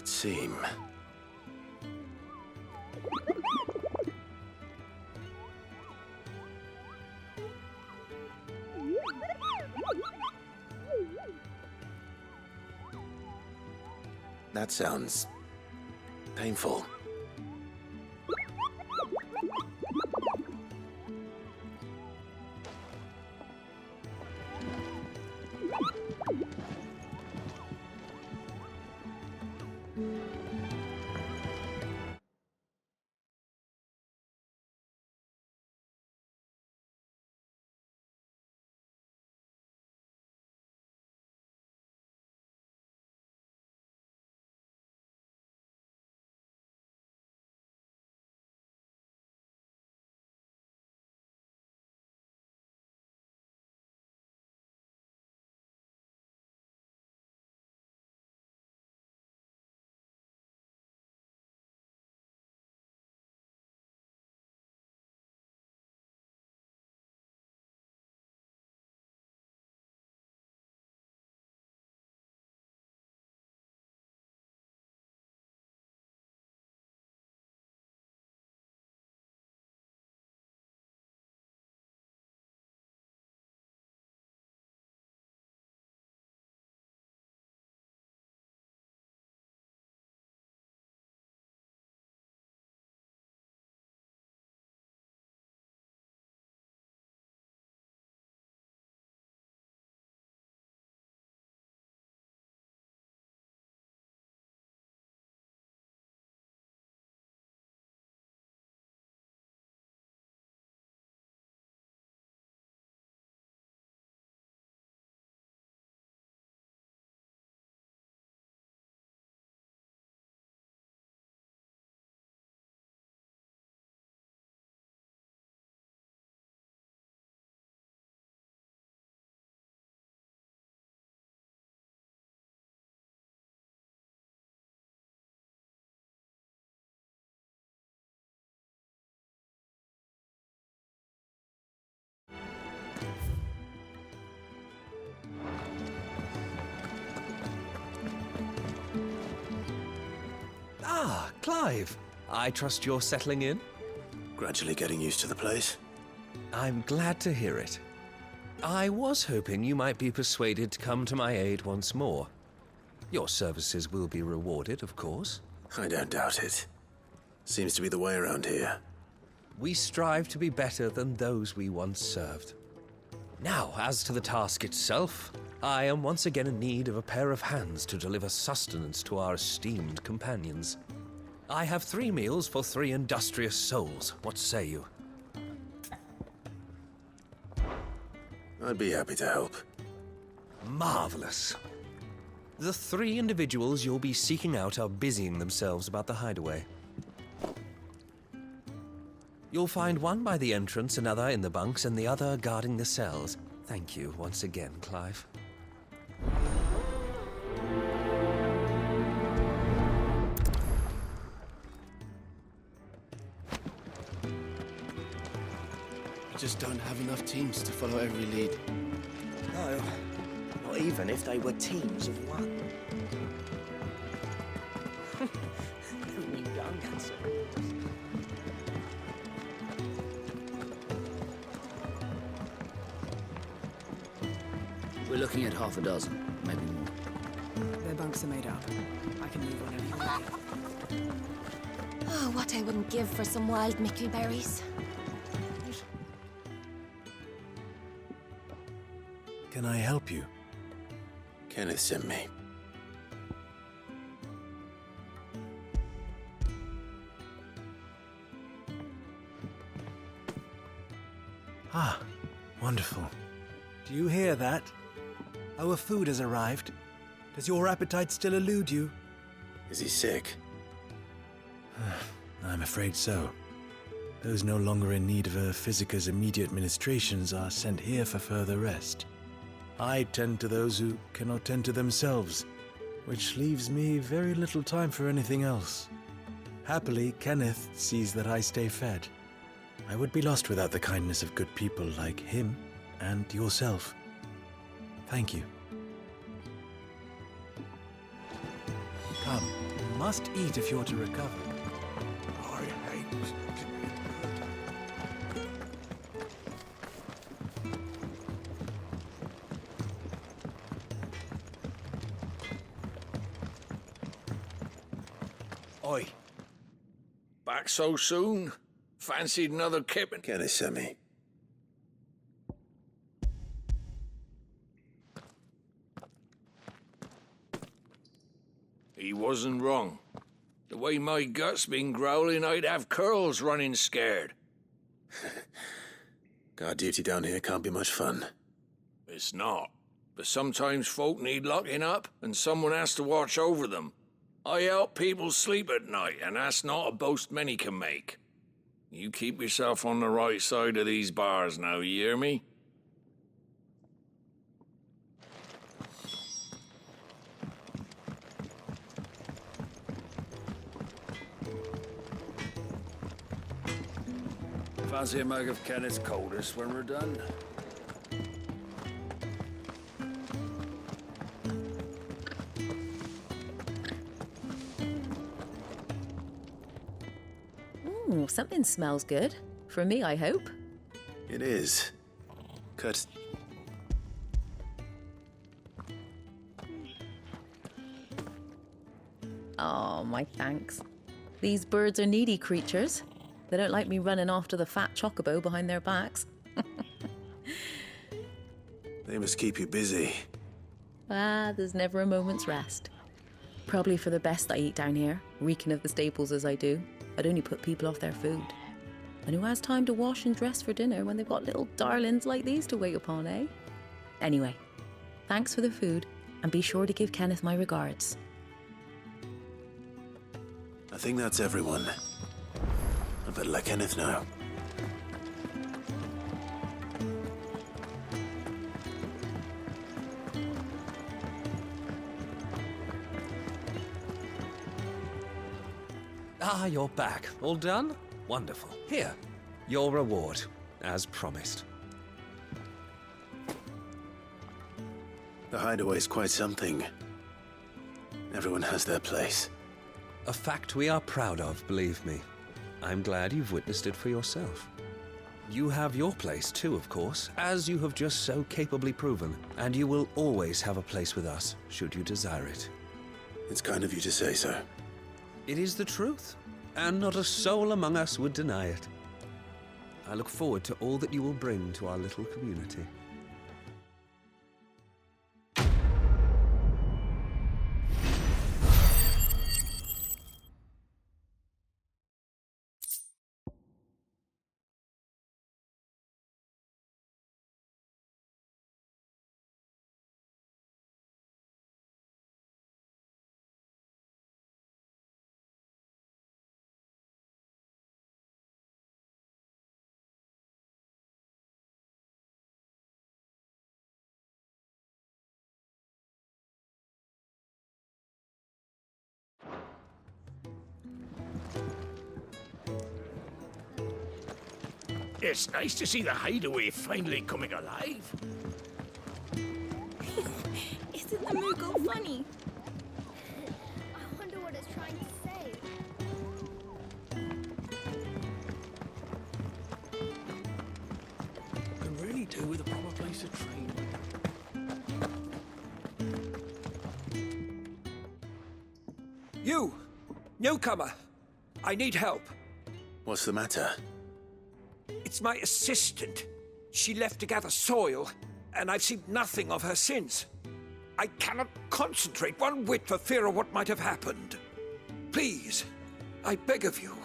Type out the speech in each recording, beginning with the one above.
would seem. That sounds painful. Ah, Clive. I trust you're settling in? Gradually getting used to the place. I'm glad to hear it. I was hoping you might be persuaded to come to my aid once more. Your services will be rewarded, of course. I don't doubt it. Seems to be the way around here. We strive to be better than those we once served. Now, as to the task itself, I am once again in need of a pair of hands to deliver sustenance to our esteemed companions. I have 3 meals for 3 industrious souls. What say you? I'd be happy to help. Marvelous. The 3 individuals you'll be seeking out are busying themselves about the hideaway. You'll find one by the entrance, another in the bunks, and the other guarding the cells. Thank you once again, Clive. We just don't have enough teams to follow every lead. No, not even if they were teams of one. Don't you young, handsome? We're looking at half a dozen, maybe more. Their bunks are made up. I can move whenever you're ready. Oh, what I wouldn't give for some wild mickleberries. Can I help you? Kenneth sent me. Ah, wonderful. Do you hear that? Our food has arrived. Does your appetite still elude you? Is he sick? I'm afraid so. Those no longer in need of a physicker's immediate ministrations are sent here for further rest. I tend to those who cannot tend to themselves, which leaves me very little time for anything else. Happily, Kenneth sees that I stay fed. I would be lost without the kindness of good people like him and yourself. Thank you. Come, must eat if you're to recover. I hate Oi. Back so soon? Fancied another kipping? Kenneth sent me. He wasn't wrong. The way my gut's been growling, I'd have curls running scared. Guard duty down here can't be much fun. It's not. But sometimes folk need locking up, and someone has to watch over them. I help people sleep at night, and that's not a boast many can make. You keep yourself on the right side of these bars now, you hear me? Fancy a mug of Kenneth's coldest when we're done? Ooh, something smells good. For me, I hope. It is. Cut. Oh, my thanks. These birds are needy creatures. They don't like me running after the fat chocobo behind their backs. They must keep you busy. There's never a moment's rest. Probably for the best I eat down here, reeking of the staples as I do. I'd only put people off their food. And who has time to wash and dress for dinner when they've got little darlings like these to wait upon, eh? Anyway, thanks for the food, and be sure to give Kenneth my regards. I think that's everyone. I better let Kenneth know. Ah, you're back. All done? Wonderful. Here, your reward, as promised. The hideaway's quite something. Everyone has their place. A fact we are proud of, believe me. I'm glad you've witnessed it for yourself. You have your place too, of course, as you have just so capably proven, and you will always have a place with us, should you desire it. It's kind of you to say so. It is the truth, and not a soul among us would deny it. I look forward to all that you will bring to our little community. It's nice to see the hideaway finally coming alive. Isn't the Moogle funny? I wonder what it's trying to say. Can really do with a proper place to train. You! Newcomer! I need help. What's the matter? It's my assistant. She left to gather soil, and I've seen nothing of her since. I cannot concentrate one whit for fear of what might have happened. Please, I beg of you,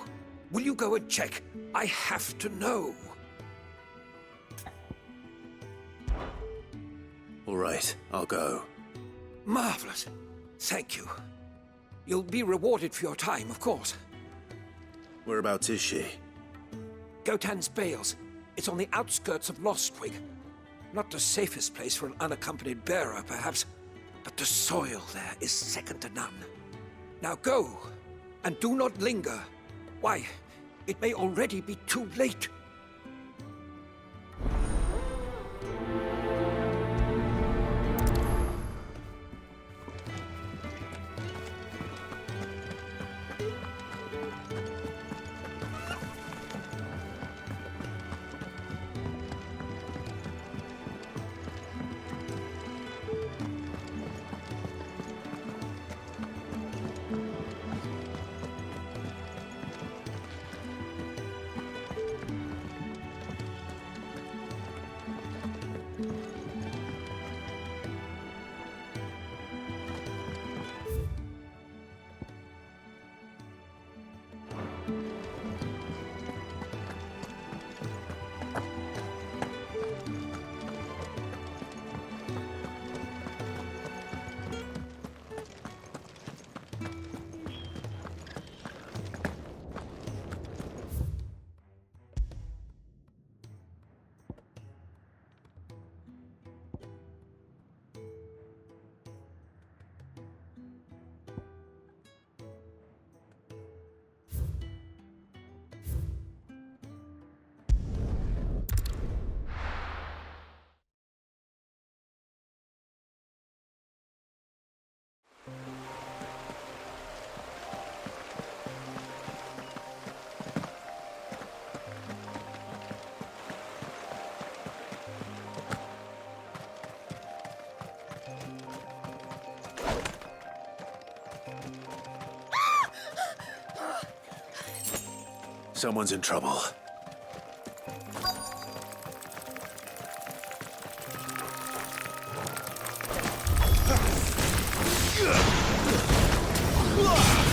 will you go and check? I have to know. All right, I'll go. Marvelous. Thank you. You'll be rewarded for your time, of course. Whereabouts is she? Gotan's Bales. It's on the outskirts of Lostwig. Not the safest place for an unaccompanied bearer, perhaps, but the soil there is second to none. Now go, and do not linger. Why, it may already be too late. Someone's in trouble.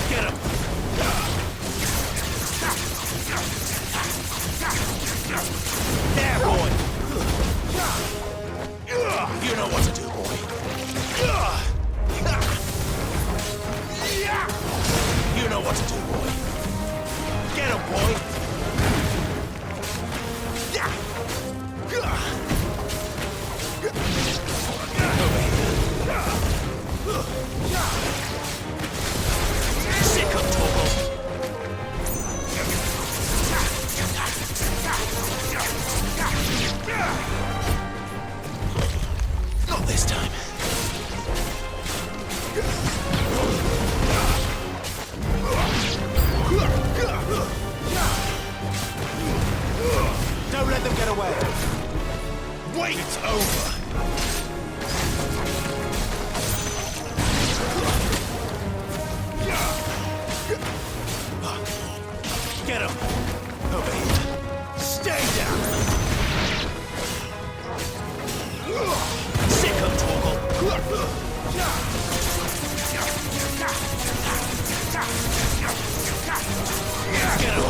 Get him! There, boy! You know what to do, boy. You know what to do, boy. Get him, boy! Sick of trouble! Not this time. Don't let them get away. Wait, it's over. Get him! Over here. Stay down! Sick of Torgal! Get him!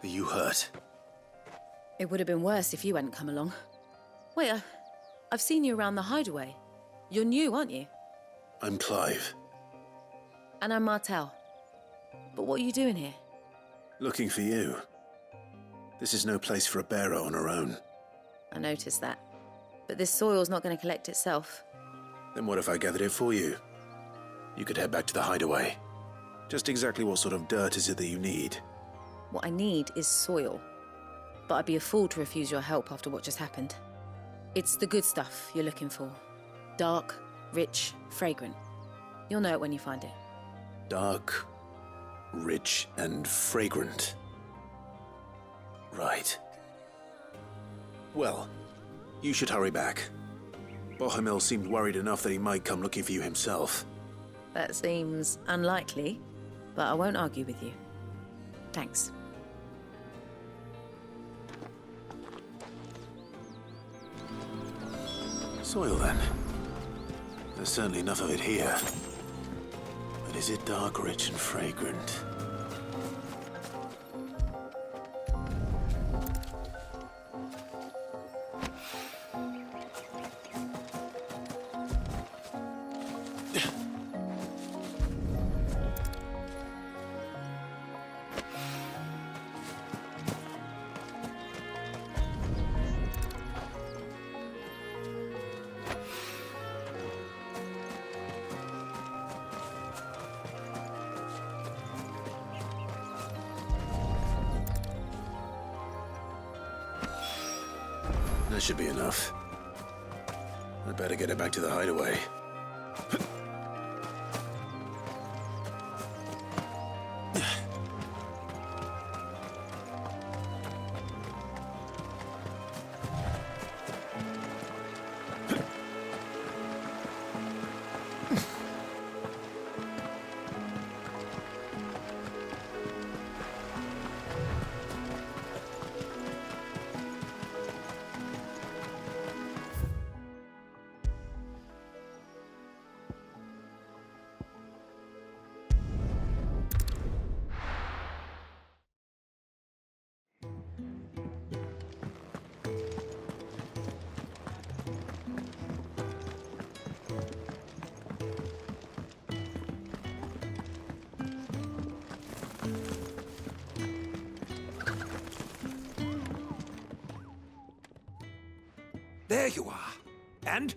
Are you hurt? It would have been worse if you hadn't come along. Wait, I've seen you around the hideaway. You're new, aren't you? I'm Clive. And I'm Martel. But what are you doing here? Looking for you. This is no place for a bearer on her own. I noticed that. But this soil's not going to collect itself. Then what if I gathered it for you? You could head back to the hideaway. Just exactly what sort of dirt is it that you need? What I need is soil. But I'd be a fool to refuse your help after what just happened. It's the good stuff you're looking for. Dark, rich, fragrant. You'll know it when you find it. Dark, rich, and fragrant. Right. Well, you should hurry back. Bohemil seemed worried enough that he might come looking for you himself. That seems unlikely, but I won't argue with you. Thanks. Soil, then. There's certainly enough of it here. But is it dark, rich, and fragrant? That should be enough. I'd better get it back to the hideaway. There you are. And?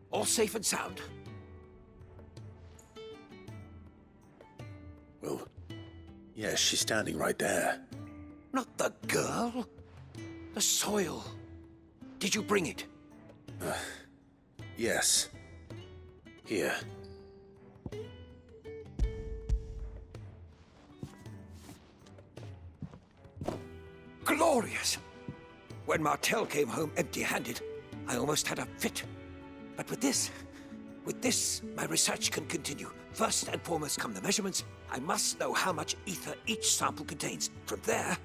All safe and sound? Well, yes, she's standing right there. Not the girl. The soil. Did you bring it? Yes. Here. glorious. When Martel came home empty-handed, I almost had a fit. But with this, my research can continue. First and foremost come the measurements. I must know how much ether each sample contains. From there...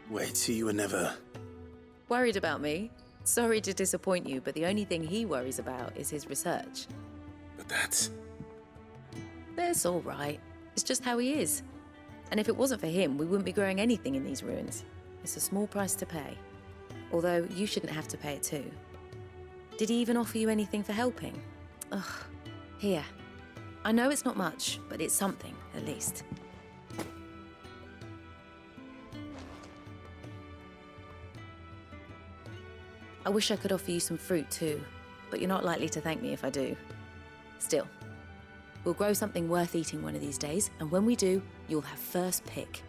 Wait, so you were never... Worried about me? Sorry to disappoint you, but the only thing he worries about is his research. But that's... That's all right. It's just how he is. And if it wasn't for him, we wouldn't be growing anything in these ruins. It's a small price to pay. Although, you shouldn't have to pay it too. Did he even offer you anything for helping? Ugh. Here. I know it's not much, but it's something, at least. I wish I could offer you some fruit too, but you're not likely to thank me if I do. Still, we'll grow something worth eating one of these days, and when we do, you'll have first pick.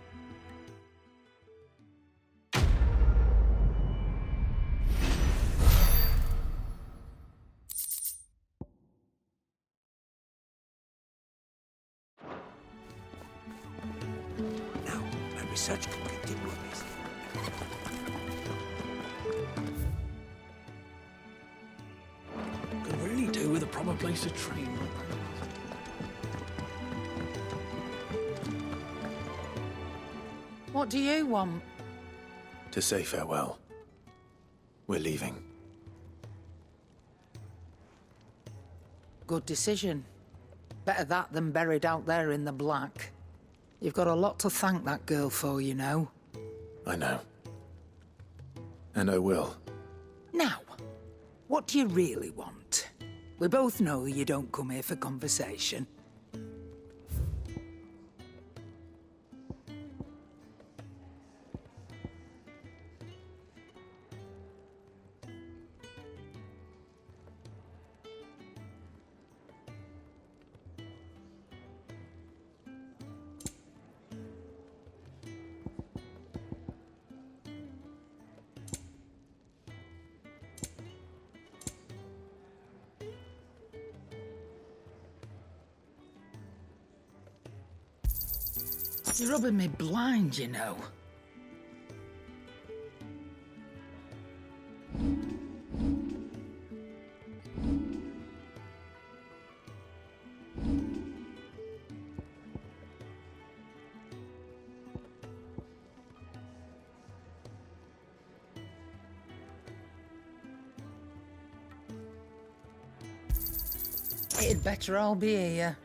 Now, my research can continue on this. Could really do with a proper place to train. What do you want? To say farewell. We're leaving. Good decision. Better that than buried out there in the black. You've got a lot to thank that girl for, you know. I know. And I will. Now, what do you really want? We both know you don't come here for conversation. You're rubbing me blind, you know. It'd better all be here.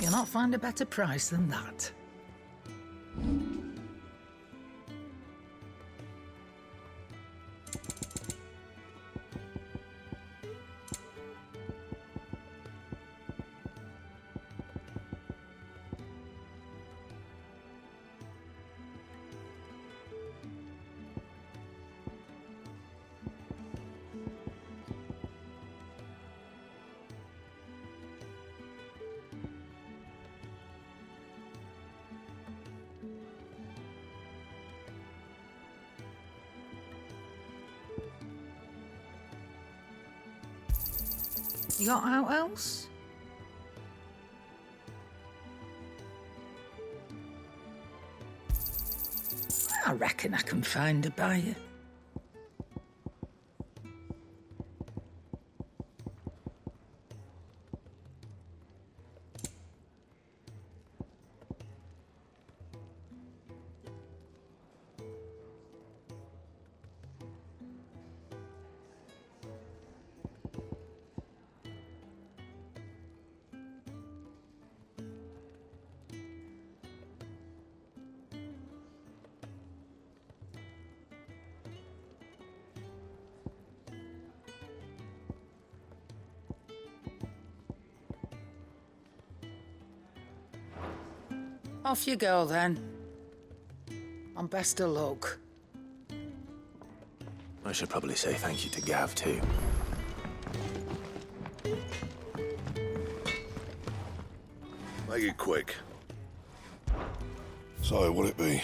You'll not find a better price than that. You got out else? I reckon I can find a buyer. Off you go, then. And best of luck. I should probably say thank you to Gav, too. Make it quick. So, what'll it be?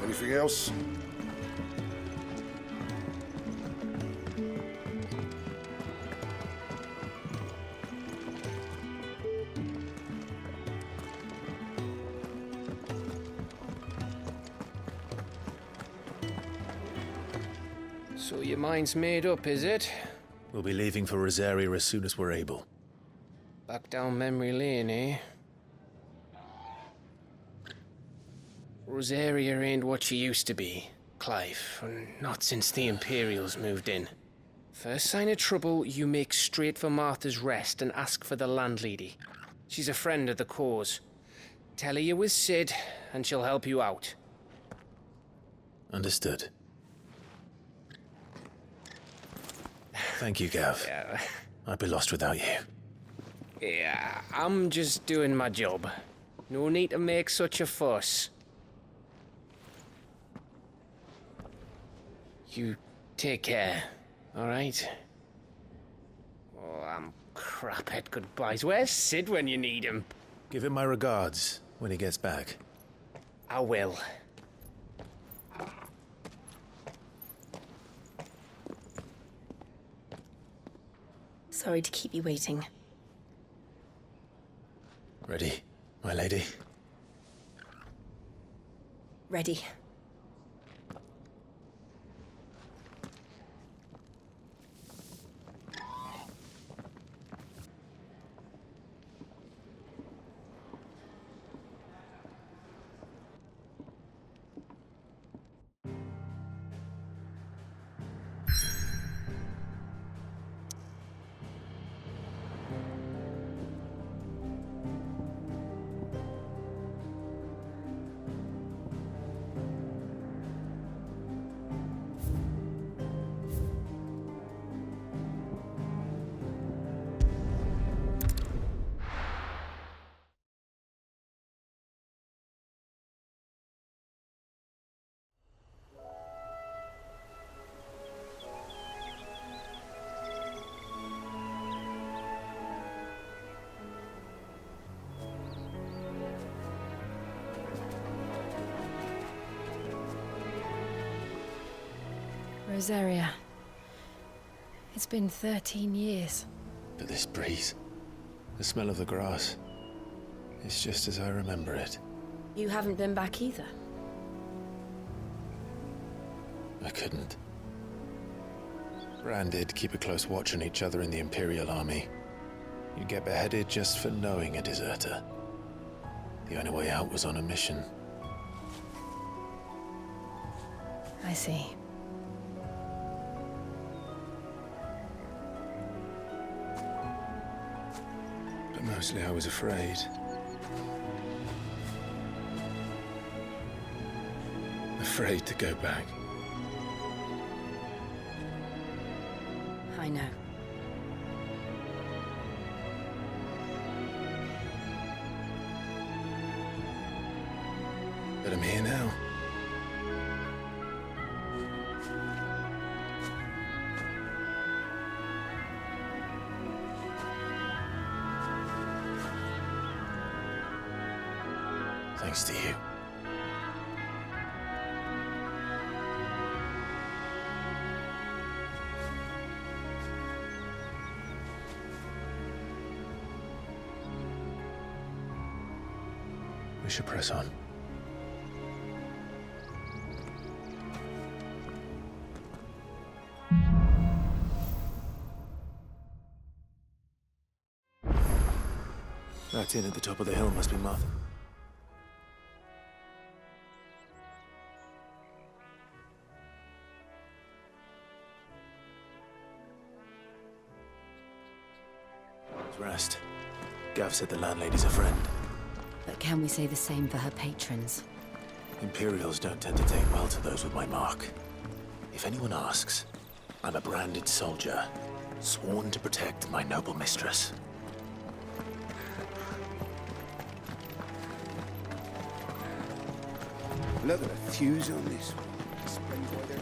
Anything else? So your mind's made up, is it? We'll be leaving for Rosaria as soon as we're able. Back down memory lane, eh? Rosaria ain't what she used to be, Clive. Not since the Imperials moved in. First sign of trouble, you make straight for Martha's Rest and ask for the landlady. She's a friend of the cause. Tell her you was Sid, and she'll help you out. Understood. Thank you, Gav. Yeah. I'd be lost without you. Yeah, I'm just doing my job. No need to make such a fuss. You take care, all right? Oh, I'm crap at goodbyes. Where's Sid when you need him? Give him my regards when he gets back. I will. Sorry to keep you waiting. Ready, my lady? Ready. Rosaria. It's been 13 years. But this breeze, the smell of the grass, it's just as I remember it. You haven't been back either. I couldn't. Bran did keep a close watch on each other in the Imperial Army. You'd get beheaded just for knowing a deserter. The only way out was on a mission. I see. But mostly I was afraid. Afraid to go back. I know. But I'm here now. Thanks to you. We should press on. That inn at the top of the hill must be Martha. Rest. Gav said the landlady's a friend. But can we say the same for her patrons? Imperials don't tend to take well to those with my mark. If anyone asks, I'm a branded soldier, sworn to protect my noble mistress. Look at the fuse on this one. Springs right there.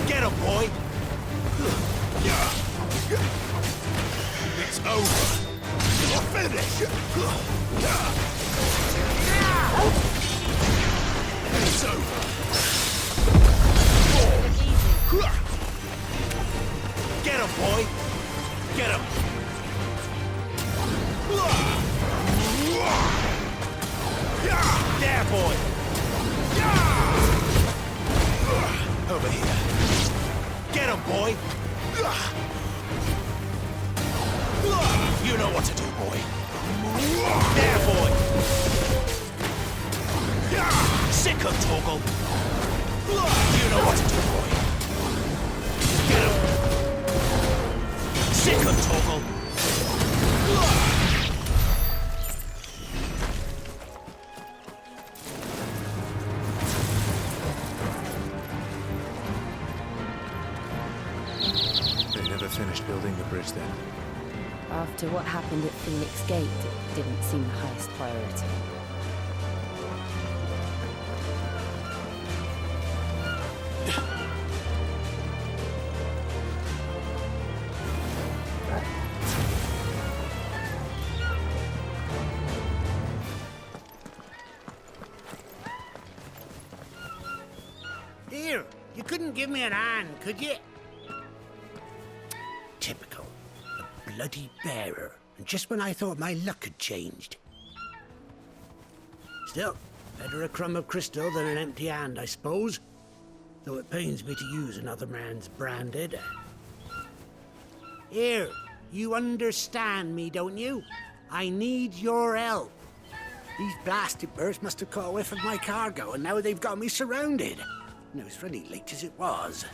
Get him, boy! It's over. Finish! It's over. boy! Get him! There, boy! Over here. Get him, boy! You know what to do, boy. There, boy! Sick him, Torgal! You know what to do, boy. Get him! Sick him, Torgal! They never finished building the bridge then. After what happened at Phoenix Gate, it didn't seem the highest priority. Here, you couldn't give me an hand, could you? Typical. A bloody bearer. And just when I thought my luck had changed. Still, better a crumb of crystal than an empty hand, I suppose. Though it pains me to use another man's branded. Here, you understand me, don't you? I need your help. These blasted birds must have caught a whiff of my cargo, and now they've got me surrounded. And it was really late as it was.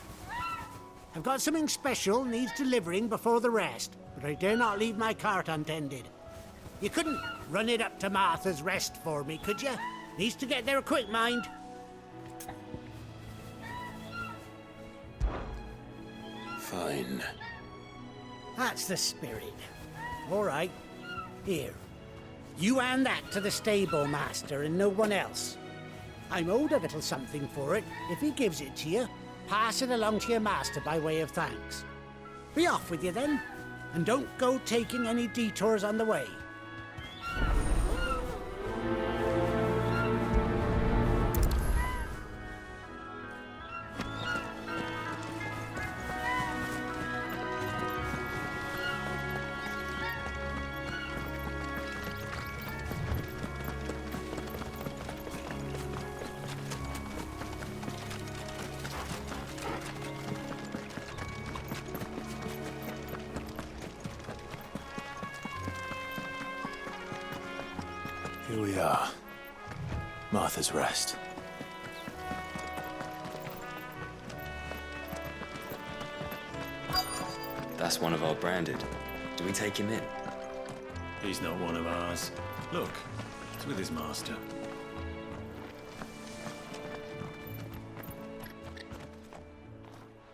I've got something special needs delivering before the rest, but I dare not leave my cart untended. You couldn't run it up to Martha's Rest for me, could you? Needs to get there quick, mind. Fine. That's the spirit. All right. Here. You hand that to the stable master and no one else. I'm owed a little something for it. If he gives it to you, pass it along to your master by way of thanks. Be off with you then, and don't go taking any detours on the way. Here we are. Martha's Rest. That's one of our branded. Do we take him in? He's not one of ours. Look, he's with his master.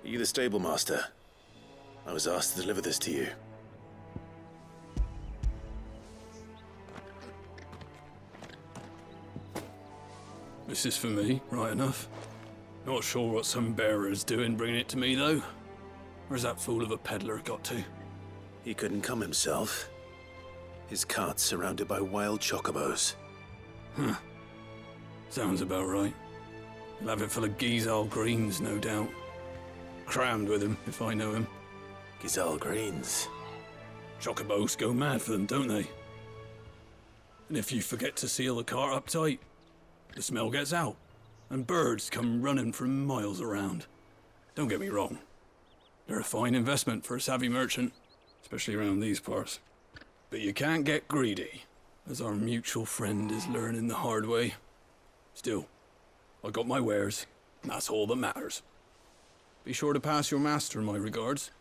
Are you the stable master? I was asked to deliver this to you. This is for me, right enough. Not sure what some bearer's doing bringing it to me, though. Where's that fool of a peddler got to? He couldn't come himself. His cart's surrounded by wild chocobos. Huh. Sounds about right. He'll have it full of Gizal greens, no doubt. Crammed with him, if I know him. Gizal greens? Chocobos go mad for them, don't they? And if you forget to seal the cart up tight, the smell gets out, and birds come running from miles around. Don't get me wrong. They're a fine investment for a savvy merchant, especially around these parts. But you can't get greedy, as our mutual friend is learning the hard way. Still, I got my wares, and that's all that matters. Be sure to pass your master my regards.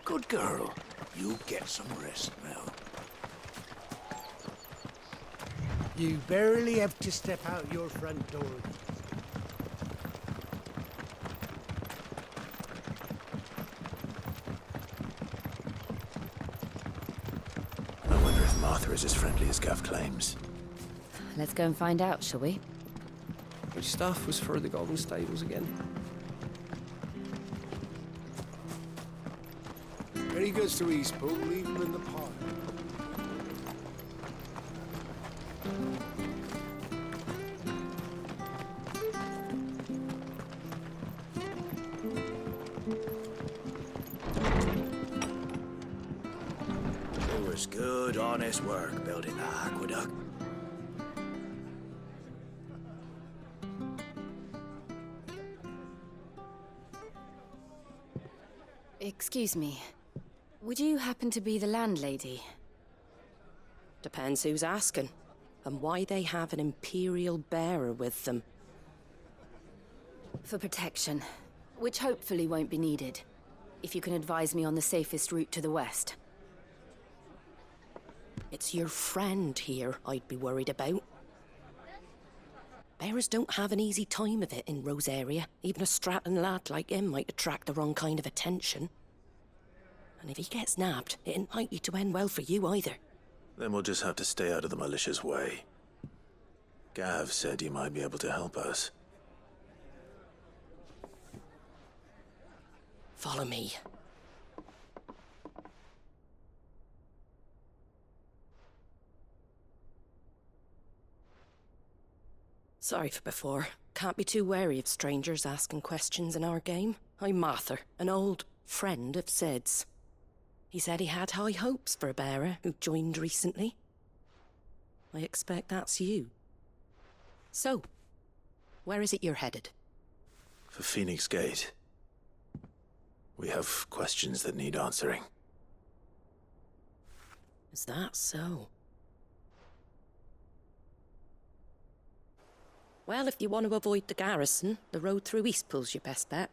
Good girl. You get some rest now. You barely have to step out your front door. I wonder if Martha is as friendly as Gav claims. Let's go and find out, shall we? Which staff was for the Golden Stables again? he goes to Eastpool, leave him in the pile. It was good, honest work building that aqueduct. Excuse me. Would you happen to be the landlady? Depends who's asking, and why they have an Imperial bearer with them. For protection, which hopefully won't be needed. If you can advise me on the safest route to the west. It's your friend here I'd be worried about. Bearers don't have an easy time of it in Rose area. Even a Stratton lad like him might attract the wrong kind of attention. And if he gets nabbed, it ain't likely to end well for you either. Then we'll just have to stay out of the malicious way. Gav said you might be able to help us. Follow me. Sorry for before. Can't be too wary of strangers asking questions in our game. I'm Martha, an old friend of Sid's. He said he had high hopes for a bearer who joined recently. I expect that's you. So, where is it you're headed? For Phoenix Gate. We have questions that need answering. Is that so? Well, if you want to avoid the garrison, the road through Eastpool's your best bet.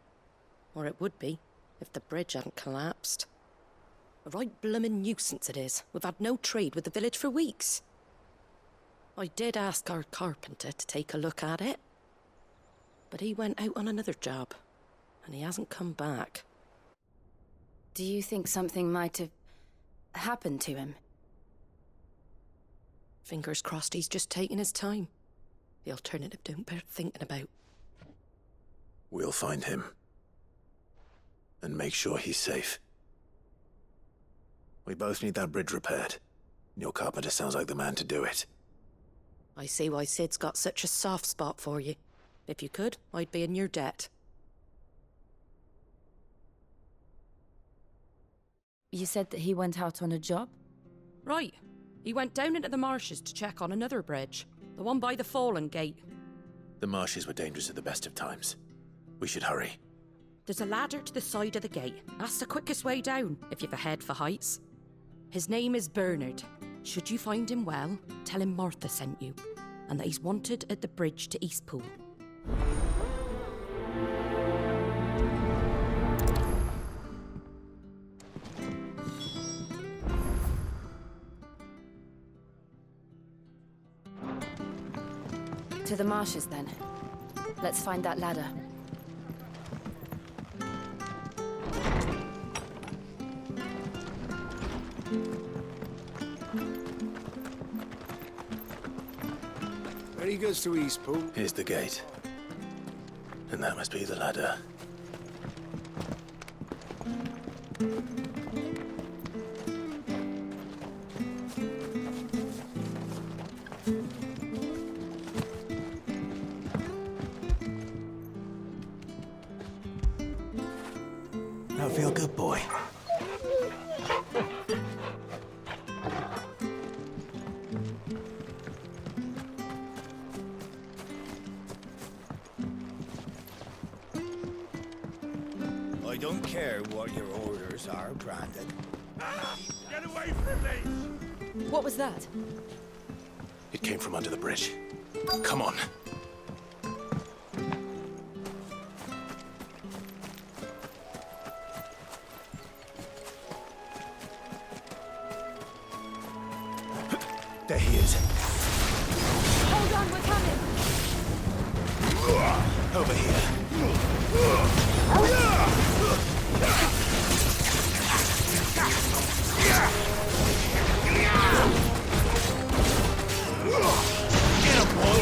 Or it would be, if the bridge hadn't collapsed. A right bloomin' nuisance it is. We've had no trade with the village for weeks. I did ask our carpenter to take a look at it. But he went out on another job, and he hasn't come back. Do you think something might have happened to him? Fingers crossed he's just taking his time. The alternative don't bear thinking about. We'll find him. And make sure he's safe. We both need that bridge repaired. Your carpenter sounds like the man to do it. I see why Sid's got such a soft spot for you. If you could, I'd be in your debt. You said that he went out on a job? Right. He went down into the marshes to check on another bridge. The one by the Fallen Gate. The marshes were dangerous at the best of times. We should hurry. There's a ladder to the side of the gate. That's the quickest way down, if you've a head for heights. His name is Bernard. Should you find him well, tell him Martha sent you, and that he's wanted at the bridge to Eastpool. To the marshes, then. Let's find that ladder. Where he goes to Eastpool. Here's the gate. And that must be the ladder. Now feel good, boy. I don't care what your orders are, Brandon. Get away from me! What was that? It came from under the bridge. Come on. There he is. Hold on, we're coming! Over here. Get him, boy!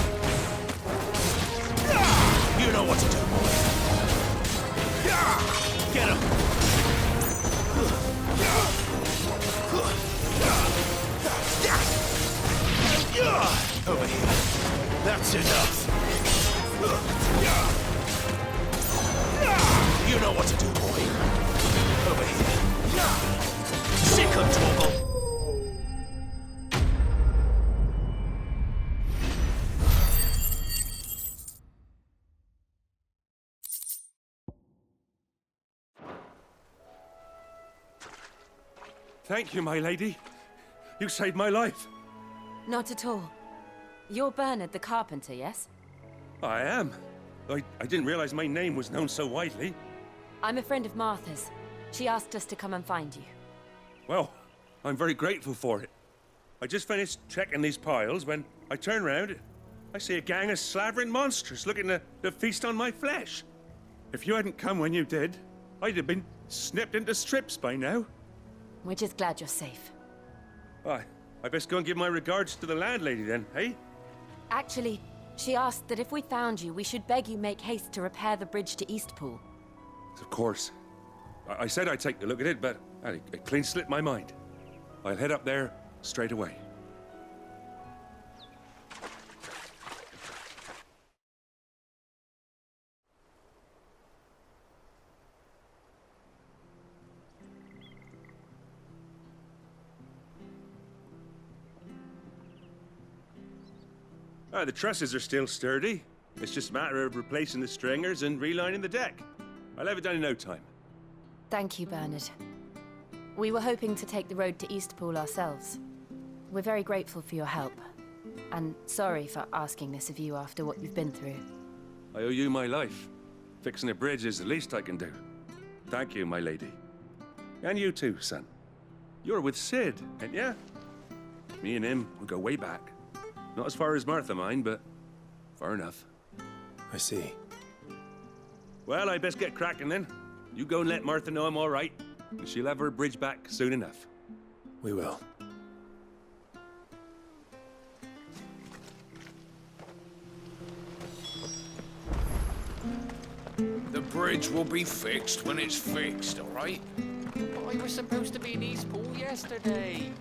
You know what to do, boy. Get him! That's enough! You know what to do, boy. Over here. Sick of Torgal! Thank you, my lady. You saved my life. Not at all. You're Bernard the carpenter, yes? I am. I didn't realize my name was known so widely. I'm a friend of Martha's. She asked us to come and find you. Well, I'm very grateful for it. I just finished checking these piles when I turn round. I see a gang of slavering monsters looking to feast on my flesh. If you hadn't come when you did, I'd have been snipped into strips by now. We're just glad you're safe. I best go and give my regards to the landlady then, eh? Actually, she asked that if we found you, we should beg you make haste to repair the bridge to Eastpool. Of course. I said I'd take a look at it, but it clean slipped my mind. I'll head up there straight away. The trusses are still sturdy. It's just a matter of replacing the stringers and relining the deck. I'll have it done in no time. Thank you, Bernard. We were hoping to take the road to Eastpool ourselves. We're very grateful for your help. And sorry for asking this of you after what you've been through. I owe you my life. Fixing a bridge is the least I can do. Thank you, my lady. And you too, son. You're with Sid, ain't ya? Me and him, we go way back. Not as far as Martha, mind, but far enough. I see. Well, I best get cracking then. You go and let Martha know I'm all right, and she'll have her bridge back soon enough. We will. The bridge will be fixed when it's fixed, all right? I was supposed to be in Eastpool yesterday.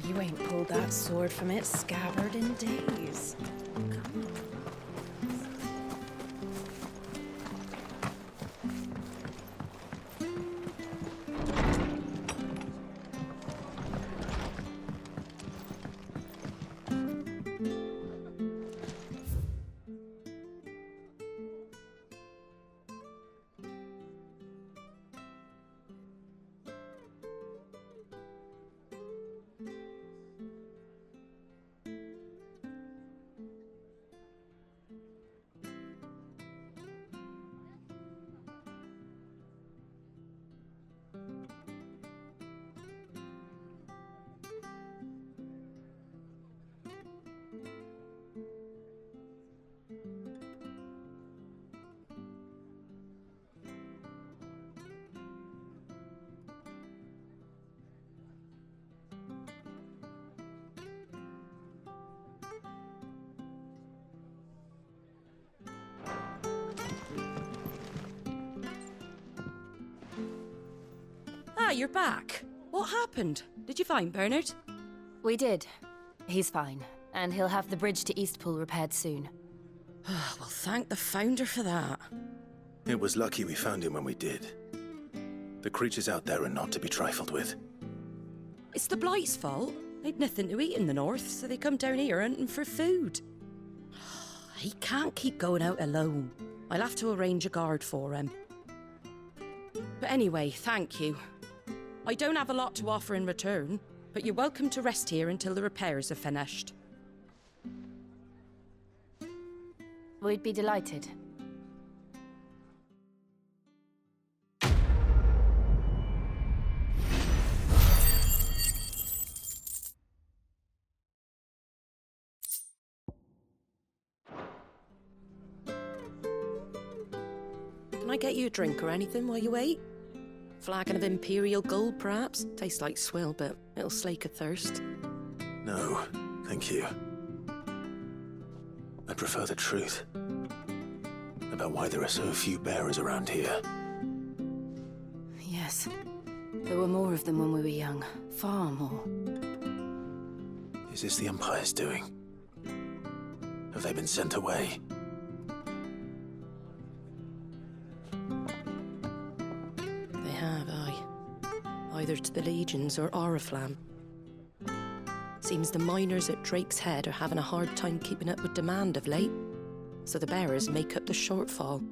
You ain't pulled that sword from its scabbard in days. Ah, you're back. What happened? Did you find Bernard? We did. He's fine, and he'll have the bridge to Eastpool repaired soon. Well, thank the Founder for that. It was lucky we found him when we did. The creatures out there are not to be trifled with. It's the Blight's fault. They'd nothing to eat in the north, so they come down here hunting for food. He can't keep going out alone. I'll have to arrange a guard for him. But anyway, thank you. I don't have a lot to offer in return, but you're welcome to rest here until the repairs are finished. We'd be delighted. Can I get you a drink or anything while you wait? Flagon of Imperial Gold, perhaps? Tastes like swill, but it'll slake a thirst. No, thank you. I prefer the truth about why there are so few bearers around here. There were more of them when we were young. Far more. Is this the Empire's doing? Have they been sent away? They have, aye. Either to the Legions or Oriflamme. Seems the miners at Drake's Head are having a hard time keeping up with demand of late, so the bearers make up the shortfall.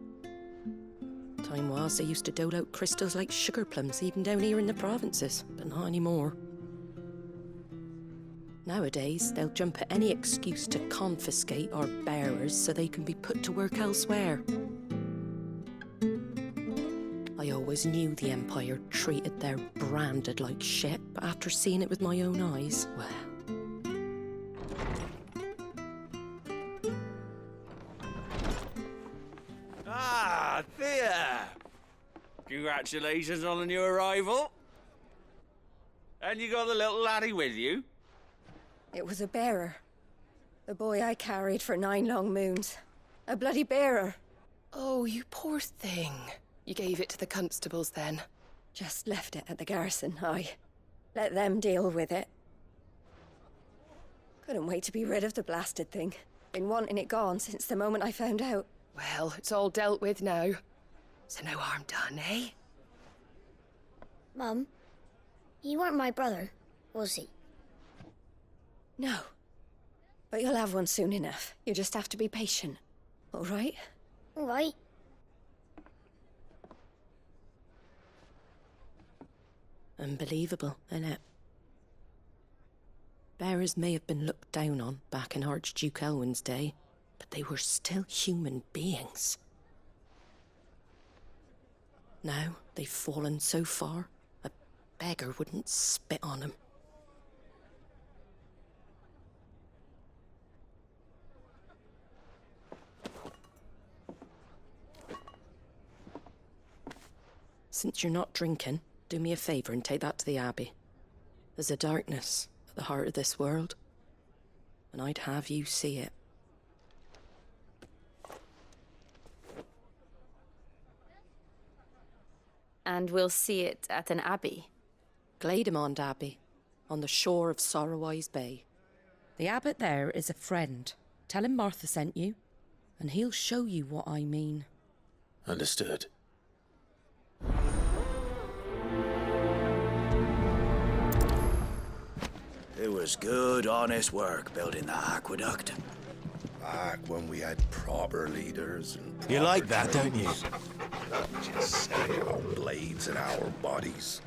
Time was they used to dole out crystals like sugar plums even down here in the provinces, but not anymore. Nowadays, they'll jump at any excuse to confiscate our bearers so they can be put to work elsewhere. I always knew the Empire treated their branded like shit, but after seeing it with my own eyes, well... Ah, Thea! Congratulations on the new arrival. And you got the little laddie with you? It was a bearer. The boy I carried for 9 long moons. A bloody bearer. Oh, you poor thing. You gave it to the constables then? Just left it at the garrison, aye. Let them deal with it. Couldn't wait to be rid of the blasted thing. Been wanting it gone since the moment I found out. Well, it's all dealt with now. So no harm done, eh? Mum, he weren't my brother, was he? No. But you'll have one soon enough. You just have to be patient. All right? All right. Unbelievable, innit? Bearers may have been looked down on back in Archduke Elwin's day, but they were still human beings. Now they've fallen so far, a beggar wouldn't spit on them. Since you're not drinking, do me a favour and take that to the Abbey. There's a darkness at the heart of this world, and I'd have you see it. And we'll see it at an abbey? Glademond Abbey, on the shore of Sorrowwise Bay. The abbot there is a friend. Tell him Martha sent you, and he'll show you what I mean. Understood. It was good, honest work building that aqueduct. Back when we had proper leaders and... You like that, don't you? Not just setting our blades and our bodies.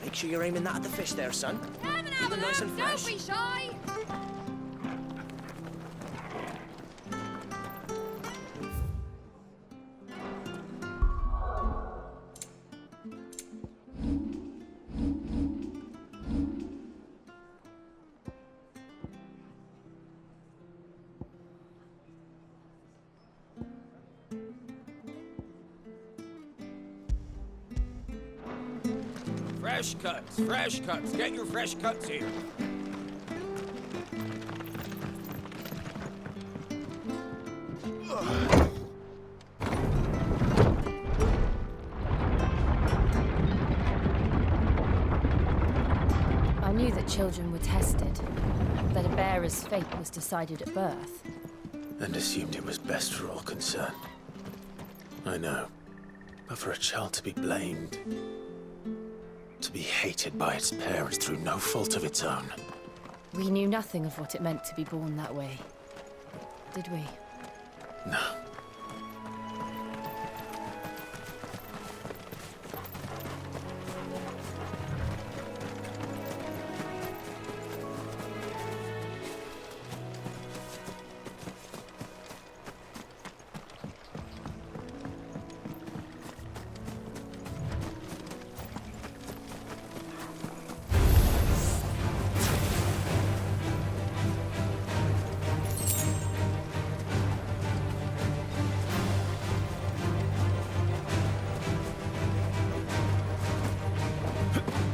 Make sure you're aiming that at the fish there, son. Keep them nice and fresh. Don't be shy! Fresh cuts, fresh cuts. Get your fresh cuts here. I knew that children were tested, that a bearer's fate was decided at birth. And assumed it was best for all concerned. I know. But for a child to be blamed, to be hated by its parents through no fault of its own. We knew nothing of what it meant to be born that way, did we? No.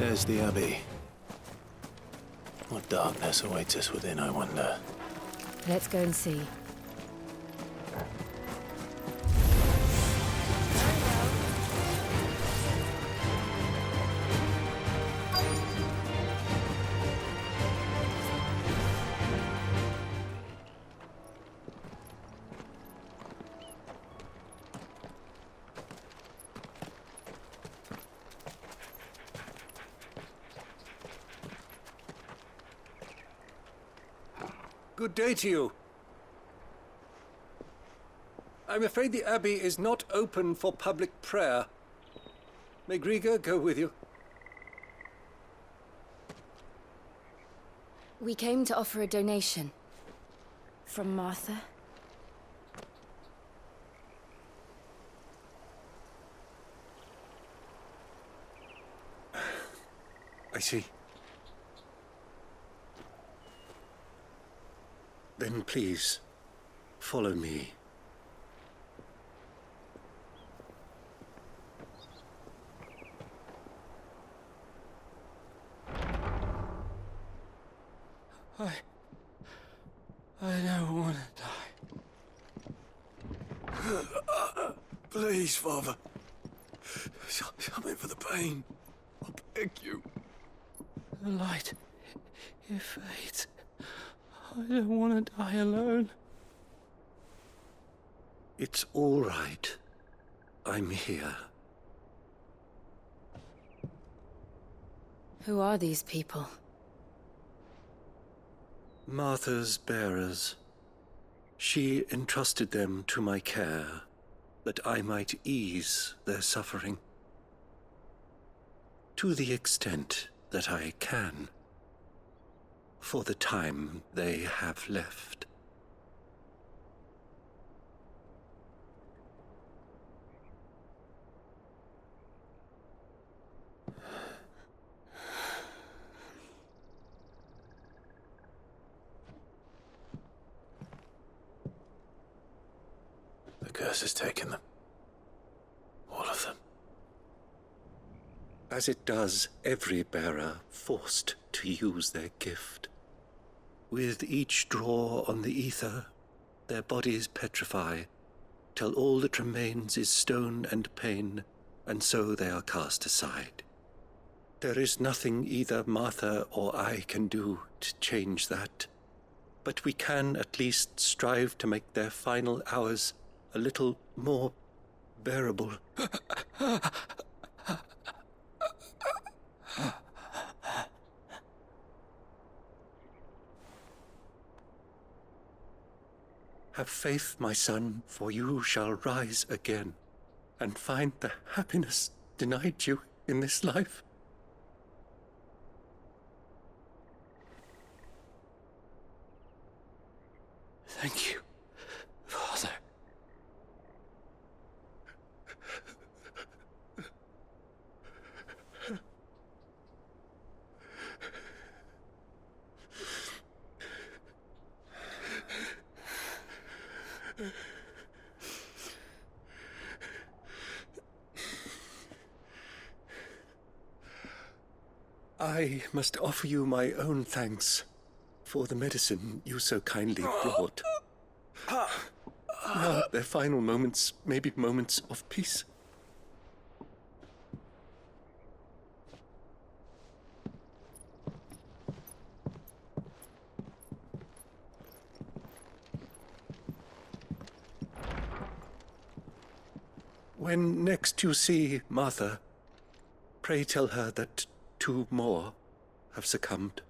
There's the Abbey. What darkness awaits us within, I wonder? Let's go and see. Good day to you. I'm afraid the Abbey is not open for public prayer. May Grieger go with you? We came to offer a donation. From Martha. I see. Then please, follow me. I don't want to die. Please, Father. Something for the pain. I beg you. The light, it fades. I don't want to die alone. It's all right. I'm here. Who are these people? Martha's bearers. She entrusted them to my care, that I might ease their suffering. To the extent that I can. For the time they have left. The curse has taken them. All of them. As it does every bearer forced to use their gift. With each draw on the ether, their bodies petrify, till all that remains is stone and pain, and so they are cast aside. There is nothing either Martha or I can do to change that, but we can at least strive to make their final hours a little more bearable. Have faith, my son, for you shall rise again, and find the happiness denied you in this life. Thank you, Father. I must offer you my own thanks for the medicine you so kindly brought. Now their final moments may be moments of peace. When next you see Martha, pray tell her that 2 more have succumbed.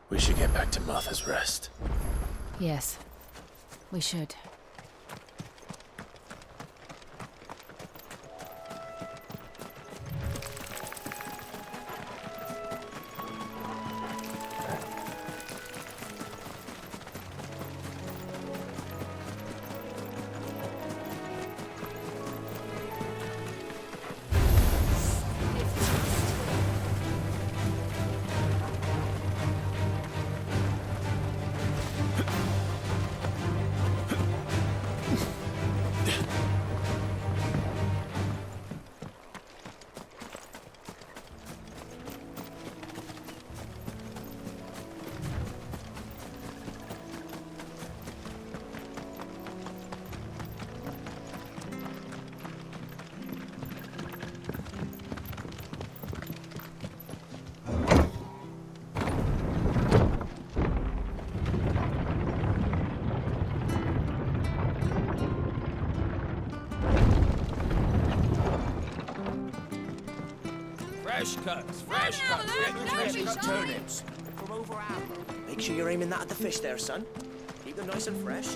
We should get back to Martha's Rest. Yes, we should. cuts. Fresh cuts. Fresh turnips. From over Admiral. Make sure you're aiming that at the fish there, son. Keep them nice and fresh.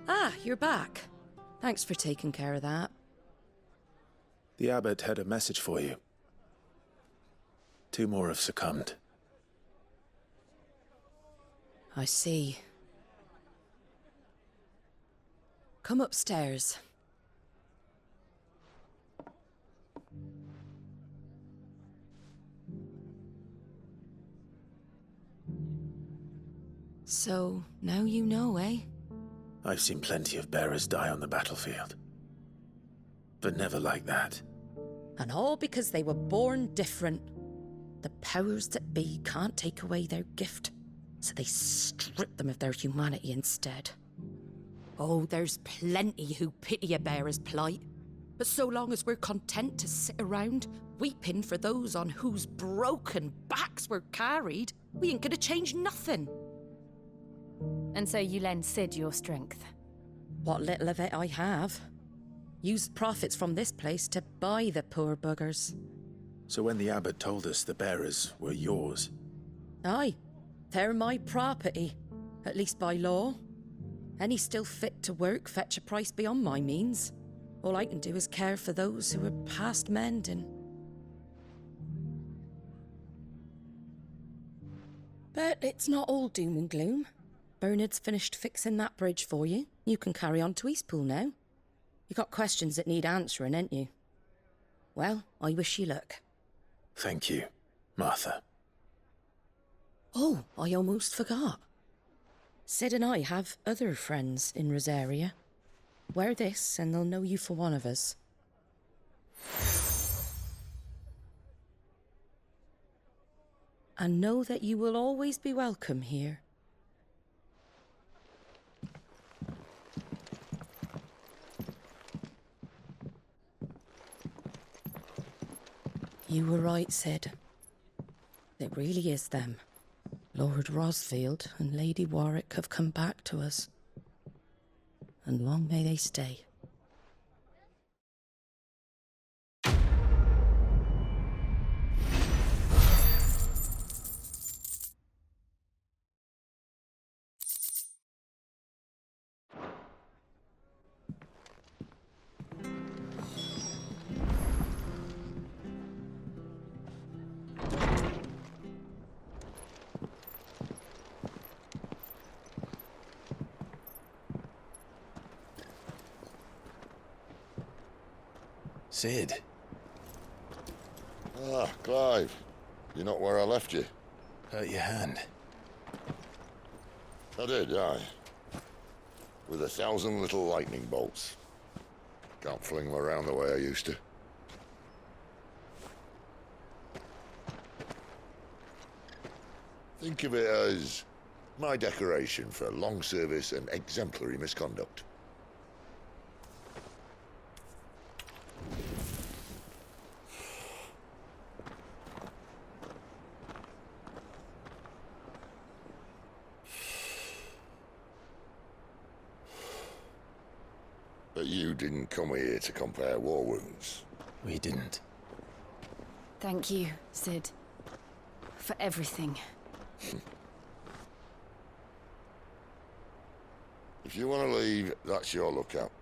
Ah, you're back. Thanks for taking care of that. The abbot had a message for you. 2 more have succumbed. I see. Come upstairs. So, now you know, eh? I've seen plenty of bearers die on the battlefield. But never like that. And all because they were born different. The powers that be can't take away their gift, so they strip them of their humanity instead. Oh, there's plenty who pity a bearer's plight. But so long as we're content to sit around, weeping for those on whose broken backs we're carried, we ain't gonna change nothing. And so you lend Sid your strength? What little of it I have. Used profits from this place to buy the poor buggers. So when the abbot told us the bearers were yours... Aye, they're my property, at least by law. Any still fit to work fetch a price beyond my means. All I can do is care for those who are past mending. But it's not all doom and gloom. Bernard's finished fixing that bridge for you. You can carry on to Eastpool now. You got questions that need answering, ain't you? Well, I wish you luck. Thank you, Martha. Oh, I almost forgot. Sid and I have other friends in Rosaria. Wear this and they'll know you for one of us. And know that you will always be welcome here. You were right, Sid. It really is them. Lord Rosfield and Lady Warwick have come back to us. And long may they stay. Sid. Ah, Clive. You're not where I left you. Hurt your hand. I did, aye. With 1,000 little lightning bolts. Can't fling them around the way I used to. Think of it as my decoration for long service and exemplary misconduct. But you didn't come here to compare war wounds. We didn't. Thank you, Sid. For everything. If you want to leave, that's your lookout.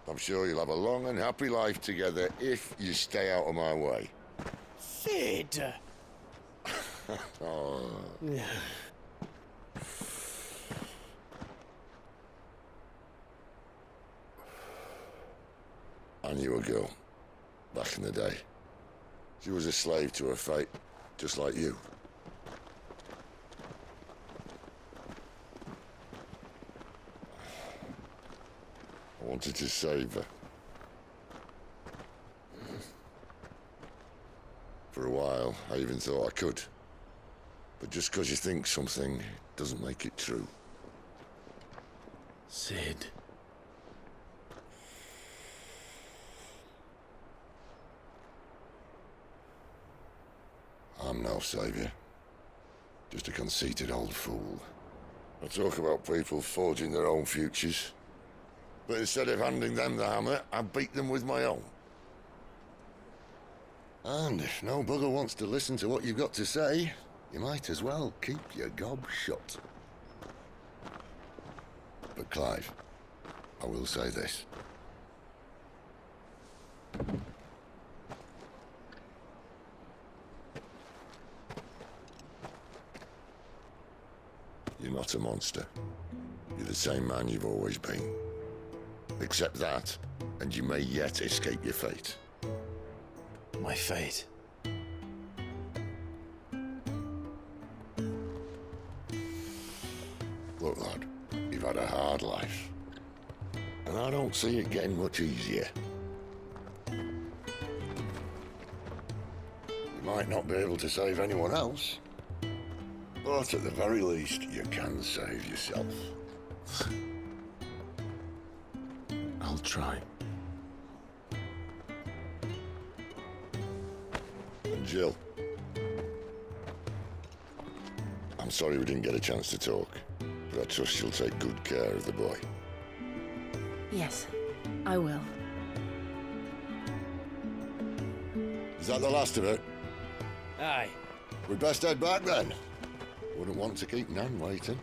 I'm sure you'll have a long and happy life together if you stay out of my way. Sid! Oh. I knew a girl, back in the day. She was a slave to her fate, just like you. I wanted to save her. For a while, I even thought I could. But just because you think something doesn't make it true. Sid. I'm no savior. Just a conceited old fool. I talk about people forging their own futures. But instead of handing them the hammer, I beat them with my own. And if no bugger wants to listen to what you've got to say, you might as well keep your gob shut. But Clive, I will say this. You're not a monster. You're the same man you've always been. Accept that, and you may yet escape your fate. My fate? Look, lad, you've had a hard life. And I don't see it getting much easier. You might not be able to save anyone else, but at the very least, you can save yourself. I'll try. And Jill, I'm sorry we didn't get a chance to talk, but I trust she'll take good care of the boy. Yes, I will. Is that the last of it? Aye. We'd best head back then. Wouldn't want to keep Nan waiting.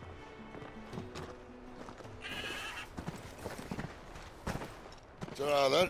Ta-ra then.